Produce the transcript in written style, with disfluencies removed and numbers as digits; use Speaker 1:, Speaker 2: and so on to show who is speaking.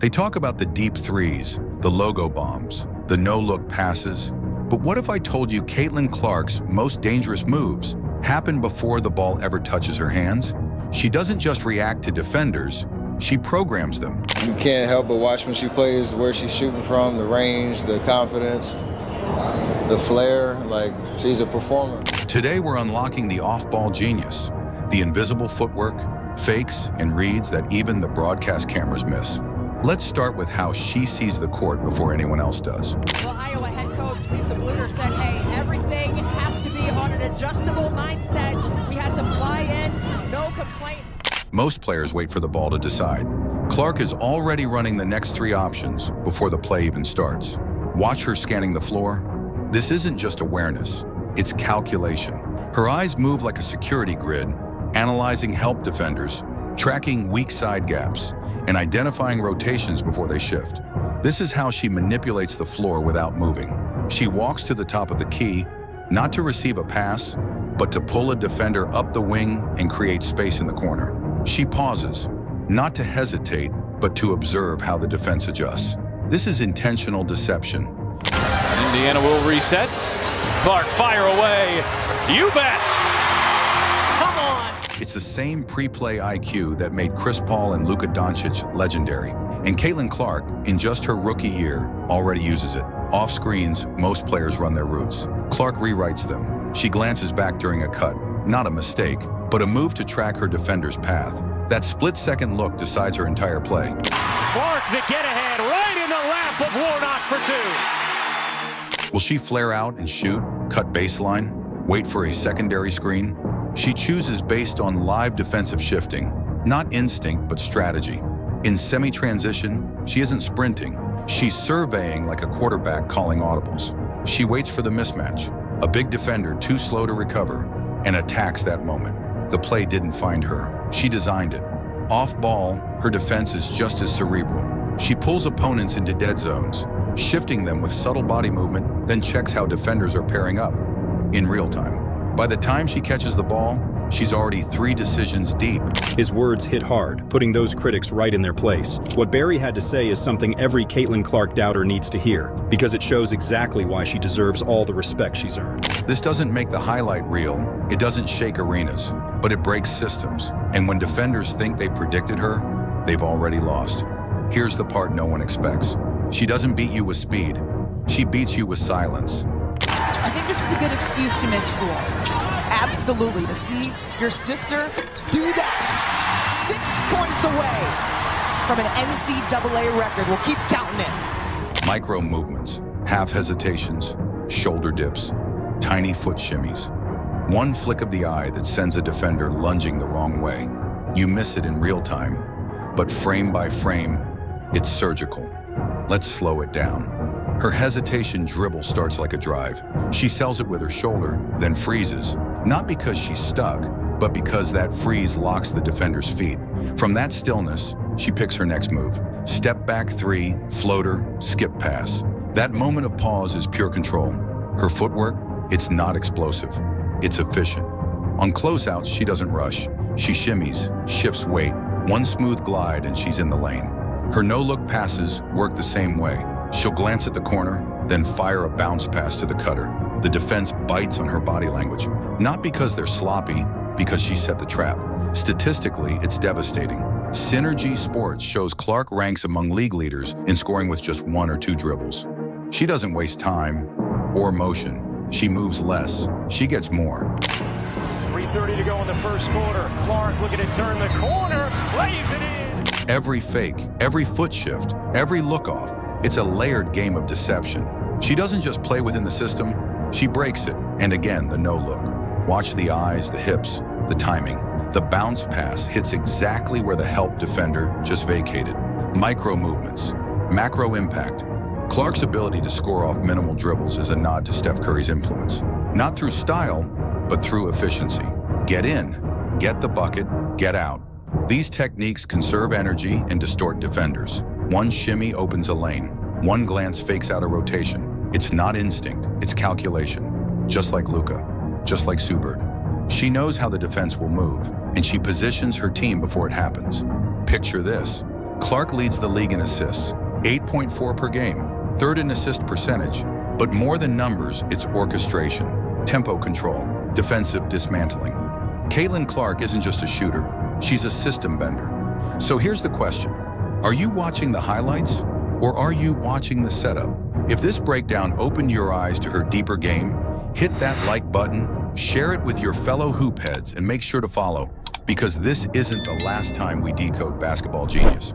Speaker 1: They talk about the deep threes, the logo bombs, the no-look passes. But what if I told you Caitlin Clark's most dangerous moves happen before the ball ever touches her hands? She doesn't just react to defenders, she programs them.
Speaker 2: You can't help but watch when she plays, where she's shooting from, the range, the confidence, the flair. Like, she's a performer.
Speaker 1: Today we're unlocking the off-ball genius, the invisible footwork, fakes, and reads that even the broadcast cameras miss. Let's start with how she sees the court before anyone else does.
Speaker 3: Well, Iowa head coach Lisa Bluder said, hey, everything has to be on an adjustable mindset. We had to fly in, no complaints.
Speaker 1: Most players wait for the ball to decide. Clark is already running the next three options before the play even starts. Watch her scanning the floor. This isn't just awareness, it's calculation. Her eyes move like a security grid, analyzing help defenders, tracking weak side gaps, and identifying rotations before they shift. This is how she manipulates the floor without moving. She walks to the top of the key, not to receive a pass, but to pull a defender up the wing and create space in the corner. She pauses, not to hesitate, but to observe how the defense adjusts. This is intentional deception.
Speaker 4: Indiana will reset. Clark, fire away. You bet. Come on.
Speaker 1: It's the same pre-play IQ that made Chris Paul and Luka Doncic legendary. And Caitlin Clark, in just her rookie year, already uses it. Off screens, most players run their routes. Clark rewrites them. She glances back during a cut, not a mistake, but a move to track her defender's path. That split-second look decides her entire play.
Speaker 4: Clark, the get-ahead, right in the lap of Warnock for two.
Speaker 1: Will she flare out and shoot, cut baseline, wait for a secondary screen? She chooses based on live defensive shifting, not instinct, but strategy. In semi-transition, she isn't sprinting. She's surveying like a quarterback calling audibles. She waits for the mismatch, a big defender too slow to recover, and attacks that moment. The play didn't find her. She designed it. Off ball, her defense is just as cerebral. She pulls opponents into dead zones, shifting them with subtle body movement, then checks how defenders are pairing up in real time. By the time she catches the ball, she's already 3 decisions deep.
Speaker 5: His words hit hard, putting those critics right in their place. What Barry had to say is something every Caitlin Clark doubter needs to hear, because it shows exactly why she deserves all the respect she's earned.
Speaker 1: This doesn't make the highlight reel, it doesn't shake arenas, but it breaks systems. And when defenders think they predicted her, they've already lost. Here's the part no one expects. She doesn't beat you with speed, she beats you with silence.
Speaker 6: I think this is a good excuse to miss school. Absolutely, to see your sister do that. 6 points away from an NCAA record. We'll keep counting it.
Speaker 1: Micro movements, half hesitations, shoulder dips, tiny foot shimmies. One flick of the eye that sends a defender lunging the wrong way. You miss it in real time, but frame by frame, it's surgical. Let's slow it down. Her hesitation dribble starts like a drive. She sells it with her shoulder, then freezes. Not because she's stuck, but because that freeze locks the defender's feet. From that stillness, she picks her next move. Step back 3, floater, skip pass. That moment of pause is pure control. Her footwork, it's not explosive. It's efficient. On closeouts, she doesn't rush. She shimmies, shifts weight, one smooth glide, and she's in the lane. Her no-look passes work the same way. She'll glance at the corner, then fire a bounce pass to the cutter. The defense bites on her body language, not because they're sloppy, because she set the trap. Statistically, it's devastating. Synergy Sports shows Clark ranks among league leaders in scoring with just 1 or 2 dribbles. She doesn't waste time or motion. She moves less. She gets more.
Speaker 4: 3:30 to go in the first quarter. Clark looking to turn the corner, lays it in.
Speaker 1: Every fake, every foot shift, every look off, it's a layered game of deception. She doesn't just play within the system, she breaks it. And again, the no-look. Watch the eyes, the hips, the timing. The bounce pass hits exactly where the help defender just vacated. Micro movements, macro impact. Clark's ability to score off minimal dribbles is a nod to Steph Curry's influence. Not through style, but through efficiency. Get in, get the bucket, get out. These techniques conserve energy and distort defenders. One shimmy opens a lane. One glance fakes out a rotation. It's not instinct, it's calculation. Just like Luka, just like Subert. She knows how the defense will move, and she positions her team before it happens. Picture this. Clark leads the league in assists, 8.4 per game, third in assist percentage, but more than numbers, it's orchestration, tempo control, defensive dismantling. Caitlin Clark isn't just a shooter, she's a system bender. So here's the question. Are you watching the highlights or are you watching the setup? If this breakdown opened your eyes to her deeper game, hit that like button, share it with your fellow hoop heads, and make sure to follow, because this isn't the last time we decode basketball genius.